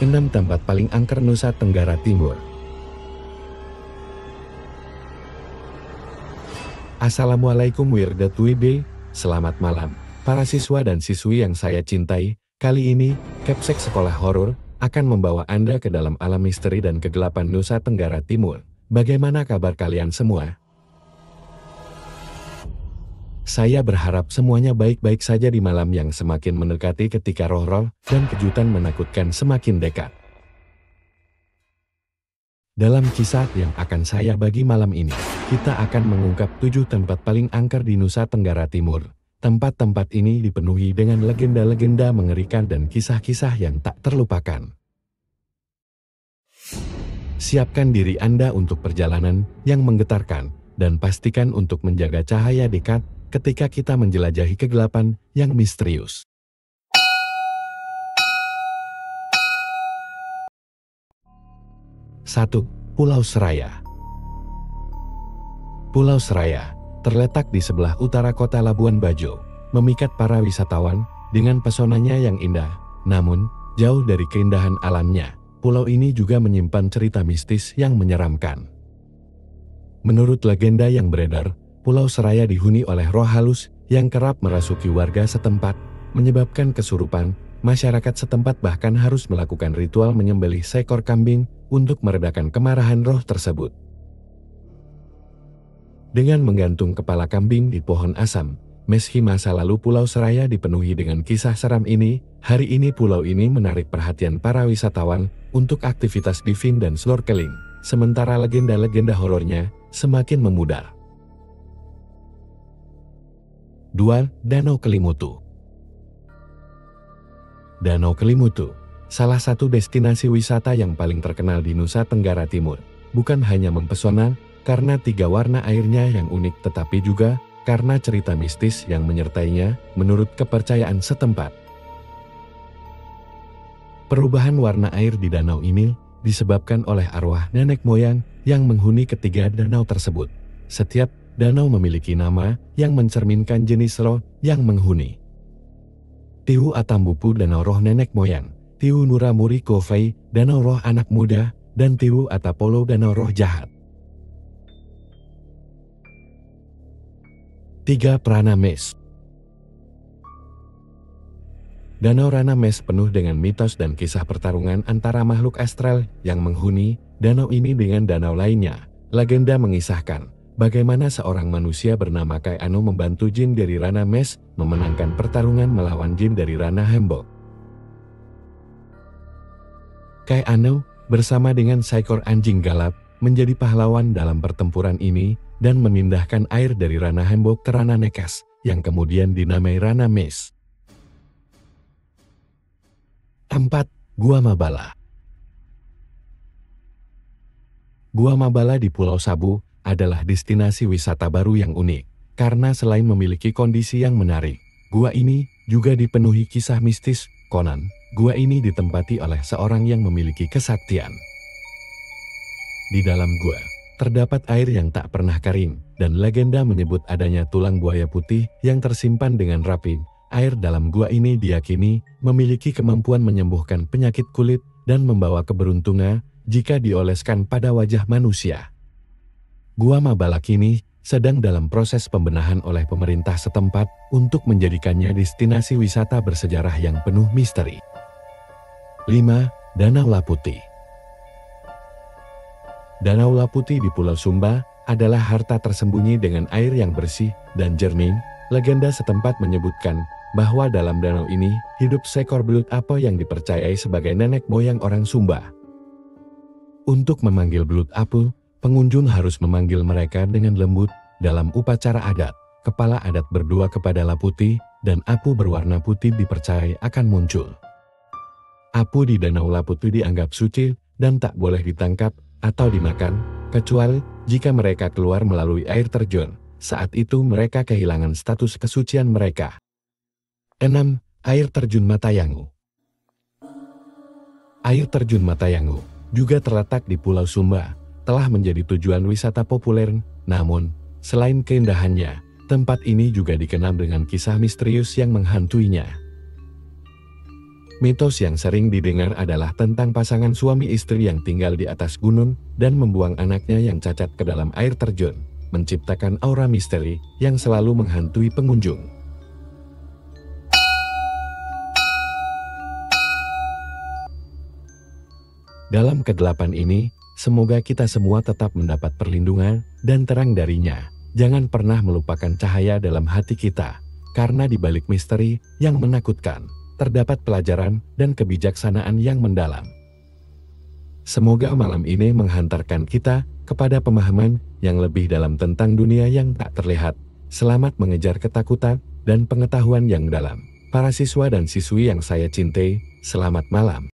6 tempat paling angker Nusa Tenggara Timur. Assalamualaikum warahmatullahi wabarakatuh. Selamat malam, para siswa dan siswi yang saya cintai. Kali ini, Capsek Sekolah Horor akan membawa Anda ke dalam alam misteri dan kegelapan Nusa Tenggara Timur. Bagaimana kabar kalian semua? Saya berharap semuanya baik-baik saja di malam yang semakin mendekati ketika roh-roh dan kejutan menakutkan semakin dekat. Dalam kisah yang akan saya bagi malam ini, kita akan mengungkap 7 tempat paling angker di Nusa Tenggara Timur. Tempat-tempat ini dipenuhi dengan legenda-legenda mengerikan dan kisah-kisah yang tak terlupakan. Siapkan diri Anda untuk perjalanan yang menggetarkan, dan pastikan untuk menjaga cahaya dekat ketika kita menjelajahi kegelapan yang misterius. Satu, Pulau Seraya. Pulau Seraya terletak di sebelah utara kota Labuan Bajo, memikat para wisatawan dengan pesonanya yang indah. Namun, jauh dari keindahan alamnya, pulau ini juga menyimpan cerita mistis yang menyeramkan. Menurut legenda yang beredar, Pulau Seraya dihuni oleh roh halus yang kerap merasuki warga setempat, menyebabkan kesurupan. Masyarakat setempat bahkan harus melakukan ritual menyembelih seekor kambing untuk meredakan kemarahan roh tersebut. Dengan menggantung kepala kambing di pohon asam, meski masa lalu Pulau Seraya dipenuhi dengan kisah seram ini, hari ini pulau ini menarik perhatian para wisatawan untuk aktivitas diving dan snorkeling, sementara legenda-legenda horornya semakin memudar. 2. Danau Kelimutu. Danau Kelimutu, salah satu destinasi wisata yang paling terkenal di Nusa Tenggara Timur, bukan hanya mempesona karena 3 warna airnya yang unik, tetapi juga karena cerita mistis yang menyertainya menurut kepercayaan setempat. Perubahan warna air di danau ini disebabkan oleh arwah nenek moyang yang menghuni ketiga danau tersebut. Setiap danau memiliki nama yang mencerminkan jenis roh yang menghuni. Tiu Atambupu, danau roh nenek moyang; Tiu Nuramuri Kovai, danau roh anak muda; dan Tiu Atapolo, danau roh jahat. 3. Pranames. Danau Ranames penuh dengan mitos dan kisah pertarungan antara makhluk astral yang menghuni danau ini dengan danau lainnya. Legenda mengisahkan bagaimana seorang manusia bernama Kai Anu membantu jin dari Ranames memenangkan pertarungan melawan jin dari Ranahembok. Kai Anu bersama dengan seekor anjing galap menjadi pahlawan dalam pertempuran ini dan memindahkan air dari Ranahembok ke Rananekas yang kemudian dinamai Ranames. 4. Gua Mabala. Gua Mabala di Pulau Sabu adalah destinasi wisata baru yang unik, karena selain memiliki kondisi yang menarik, gua ini juga dipenuhi kisah mistis. Konon, gua ini ditempati oleh seorang yang memiliki kesaktian. Di dalam gua, terdapat air yang tak pernah kering, dan legenda menyebut adanya tulang buaya putih yang tersimpan dengan rapi. Air dalam gua ini diyakini memiliki kemampuan menyembuhkan penyakit kulit dan membawa keberuntungan jika dioleskan pada wajah manusia. Gua Mabala kini sedang dalam proses pembenahan oleh pemerintah setempat untuk menjadikannya destinasi wisata bersejarah yang penuh misteri. 5. Danau Laputi. Danau Laputi di Pulau Sumba adalah harta tersembunyi dengan air yang bersih dan jernih. Legenda setempat menyebutkan bahwa dalam danau ini hidup seekor belut apo yang dipercayai sebagai nenek moyang orang Sumba. Untuk memanggil belut apo, pengunjung harus memanggil mereka dengan lembut. Dalam upacara adat, kepala adat berdua kepada Laputi, dan apu berwarna putih dipercayai akan muncul. Apu di Danau Laputi dianggap suci dan tak boleh ditangkap atau dimakan, kecuali jika mereka keluar melalui air terjun. Saat itu mereka kehilangan status kesucian mereka. 6. Air Terjun Matayangu. Air Terjun Matayangu juga terletak di Pulau Sumba, telah menjadi tujuan wisata populer. Namun, selain keindahannya, tempat ini juga dikenal dengan kisah misterius yang menghantuinya. Mitos yang sering didengar adalah tentang pasangan suami istri yang tinggal di atas gunung dan membuang anaknya yang cacat ke dalam air terjun, menciptakan aura misteri yang selalu menghantui pengunjung. Dalam kegelapan ini, semoga kita semua tetap mendapat perlindungan dan terang darinya. Jangan pernah melupakan cahaya dalam hati kita, karena di balik misteri yang menakutkan, terdapat pelajaran dan kebijaksanaan yang mendalam. Semoga malam ini menghantarkan kita kepada pemahaman yang lebih dalam tentang dunia yang tak terlihat. Selamat mengejar ketakutan dan pengetahuan yang dalam. Para siswa dan siswi yang saya cintai, selamat malam.